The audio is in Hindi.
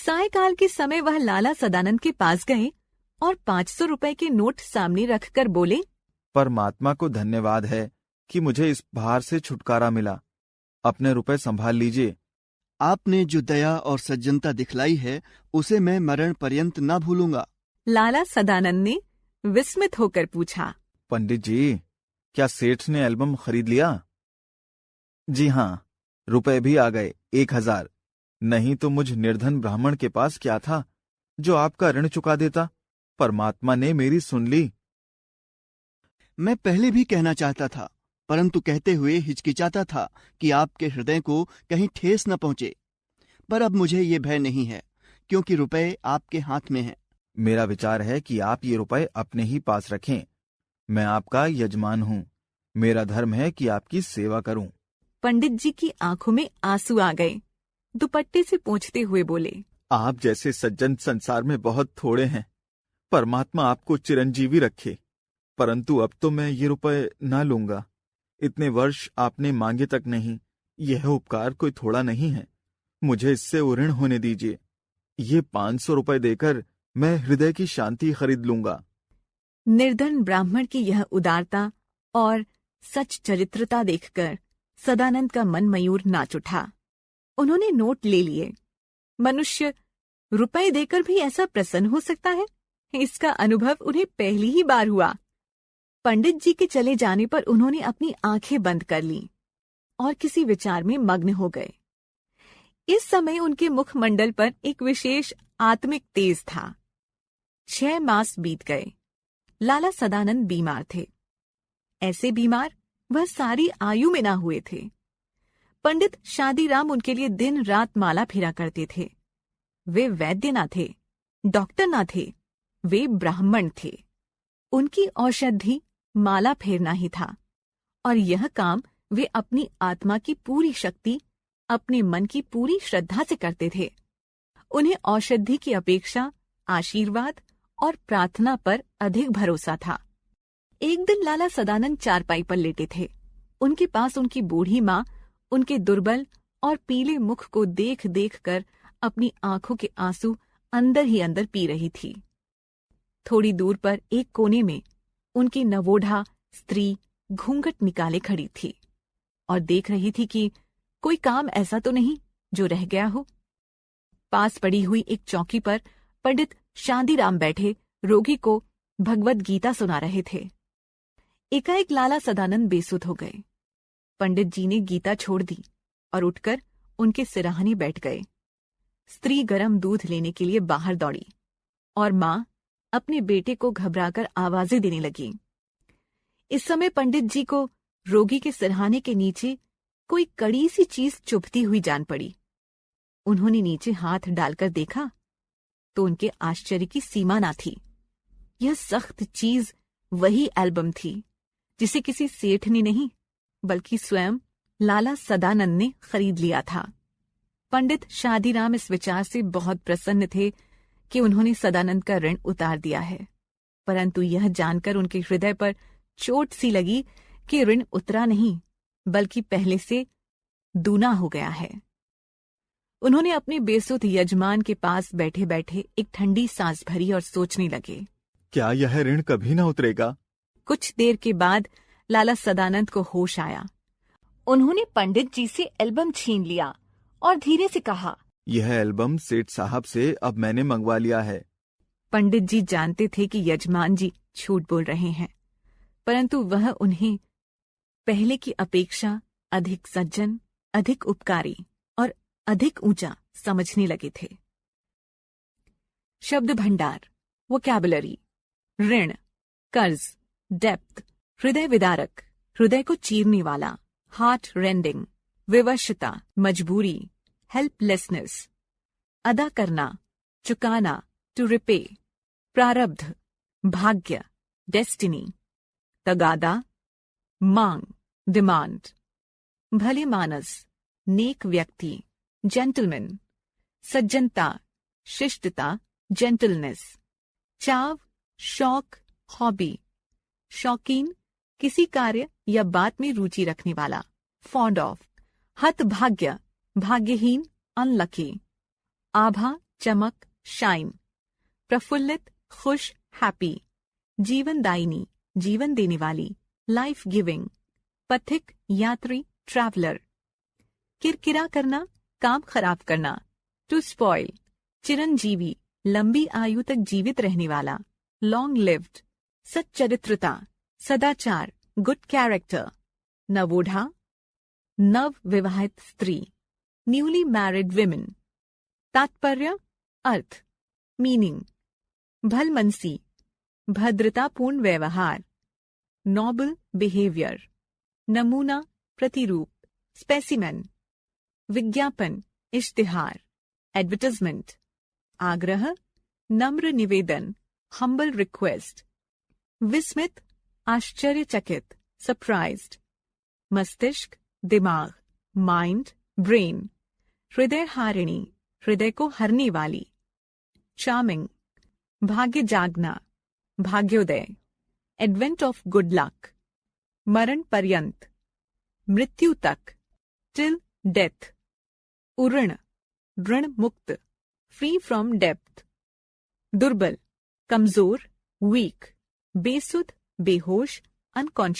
सायकाल के समय वह लाला सदानंद के पास गए और 500 रुपए के नोट सामने रखकर बोले, परमात्मा को धन्यवाद है कि मुझे इस भार से छुटकारा मिला। अपने रुपए संभाल लीजिए। आपने जो दया और सज्जनता दिखलाई है उसे मैं मरण पर्यंत न भूलूंगा। लाला सदानंद ने विस्मित होकर पूछा, पंडित जी, क्या सेठ ने एल्बम खरीद लिया? जी हाँ, रुपए भी आ गए 1000। नहीं तो मुझ निर्धन ब्राह्मण के पास क्या था जो आपका ऋण चुका देता। परमात्मा ने मेरी सुन ली। मैं पहले भी कहना चाहता था, परंतु कहते हुए हिचकिचाता था कि आपके हृदय को कहीं ठेस न पहुंचे। पर अब मुझे ये भय नहीं है, क्योंकि रुपए आपके हाथ में हैं। मेरा विचार है कि आप ये रुपए अपने ही पास रखें। मैं आपका यजमान हूँ। मेरा धर्म है कि आपकी सेवा करूं। पंडित जी की आंखों में आंसू आ गए। दुपट्टे से पोंछते हुए बोले, आप जैसे सज्जन संसार में बहुत थोड़े हैं। परमात्मा आपको चिरंजीवी रखे। परंतु अब तो मैं ये रुपए ना लूंगा। इतने वर्ष आपने मांगे तक नहीं। यह उपकार कोई थोड़ा नहीं है। मुझे इससे उऋण होने दीजिए। ये 500 रुपए देकर मैं हृदय की शांति खरीद लूंगा। निर्धन ब्राह्मण की यह उदारता और सच चरित्रता देखकर सदानंद का मन मयूर नाच उठा। उन्होंने नोट ले लिए। मनुष्य रुपए देकर भी ऐसा प्रसन्न हो सकता है, इसका अनुभव उन्हें पहली ही बार हुआ। पंडित जी के चले जाने पर उन्होंने अपनी आंखें बंद कर लीं और किसी विचार में मग्न हो गए। इस समय उनके मुखमंडल पर एक विशेष आत्मिक तेज था। 6 मास बीत गए। लाला सदानंद बीमार थे। ऐसे बीमार वह सारी आयु में ना हुए थे। पंडित शादीराम उनके लिए दिन रात माला फेरा करते थे। वे वैद्य ना थे, डॉक्टर ना थे, वे ब्राह्मण थे। उनकी औषधि माला फेरना ही था, और यह काम वे अपनी आत्मा की पूरी शक्ति, अपने मन की पूरी श्रद्धा से करते थे। उन्हें औषधि की अपेक्षा आशीर्वाद और प्रार्थना पर अधिक भरोसा था। एक दिन लाला सदानंद चारपाई पर लेटे थे। उनके पास उनकी बूढ़ी माँ उनके दुर्बल और पीले मुख को देख देख कर अपनी आंखों के आंसू अंदर ही अंदर पी रही थी। थोड़ी दूर पर एक कोने में उनकी नवोढ़ा स्त्री घूंघट निकाले खड़ी थी और देख रही थी कि कोई काम ऐसा तो नहीं जो रह गया हो। पास पड़ी हुई एक चौकी पर पंडित शादीराम बैठे रोगी को भगवत गीता सुना रहे थे। एकाएक लाला सदानंद बेसुध हो गए। पंडित जी ने गीता छोड़ दी और उठकर उनके सिराहने बैठ गए। स्त्री गरम दूध लेने के लिए बाहर दौड़ी और माँ अपने बेटे को घबराकर आवाजें देने लगी। इस समय पंडित जी को रोगी के सिरहाने के नीचे कोई कड़ी सी चीज चुभती हुई जान पड़ी। उन्होंने नीचे हाथ डालकर देखा तो उनके आश्चर्य की सीमा ना थी। यह सख्त चीज वही एल्बम थी जिसे किसी सेठ ने नहीं बल्कि स्वयं लाला सदानंद ने खरीद लिया था। पंडित शादीराम इस विचार से बहुत प्रसन्न थे कि उन्होंने सदानंद का ऋण उतार दिया है, परंतु यह जानकर उनके हृदय पर चोट सी लगी कि ऋण उतरा नहीं बल्कि पहले से दूना हो गया है। उन्होंने अपने बेसुध यजमान के पास बैठे बैठे एक ठंडी सांस भरी और सोचने लगे, क्या यह ऋण कभी ना उतरेगा? कुछ देर के बाद लाला सदानंद को होश आया। उन्होंने पंडित जी से एल्बम छीन लिया और धीरे से कहा, यह एल्बम सेठ साहब से अब मैंने मंगवा लिया है। पंडित जी जानते थे कि यजमान जी झूठ बोल रहे हैं, परंतु वह उन्हें पहले की अपेक्षा अधिक सज्जन, अधिक उपकारी और अधिक ऊंचा समझने लगे थे। शब्द भंडार, वोकैबुलरी, ऋण, कर्ज, डेप्थ, हृदय विदारक, हृदय को चीरने वाला, हार्ट रेंडिंग, विवशता, मजबूरी, हेल्पलेसनेस, अदा करना, चुकाना, टू रिपे, प्रारब्ध, भाग्य, डेस्टिनी, तगादा, मांग, डिमांड, भले मानस, नेक व्यक्ति, जेंटलमैन, सज्जनता, शिष्टता, जेंटलनेस, चाव, शौक, हॉबी, शौकीन, किसी कार्य या बात में रुचि रखने वाला, फॉन्ड ऑफ, हतभाग्य, भाग्यहीन, अनलकी, आभा, चमक, शाइन। प्रफुल्लित, खुश, हैप्पी। जीवनदायिनी, जीवन देने वाली, लाइफ गिविंग। पथिक, यात्री, ट्रैवलर। किरकिरा करना, काम खराब करना, टू स्पॉइल। चिरंजीवी, लंबी आयु तक जीवित रहने वाला, लॉन्ग लिव्ड। सच्चरित्रता, सदाचार, गुड कैरेक्टर। नवोढ़ा, नव विवाहित स्त्री, न्यूली मैरिड विमेन। तात्पर्य, अर्थ, मीनिंग। भलमनसी, भद्रतापूर्ण व्यवहार, नोबल बिहेवियर। नमूना, प्रतिरूप, स्पेसिमेन। विज्ञापन, इश्तिहार, एडवर्टाइजमेंट। आग्रह, नम्र निवेदन, हम्बल रिक्वेस्ट। विस्मित, आश्चर्यचकित, सरप्राइज्ड। मस्तिष्क, दिमाग, माइंड, ब्रेन। हृदय हारिणी, हृदय को हरने वाली। चार्मिंग, भाग्य जागना, भाग्योदय। एडवेंट ऑफ गुड लक, मरण पर्यंत, मृत्यु तक, टिल डेथ। उऋण, ऋण मुक्त, फ्री फ्रॉम डेप्थ। दुर्बल, कमजोर, वीक। बेसुध, बेहोश, अनकॉन्शियस।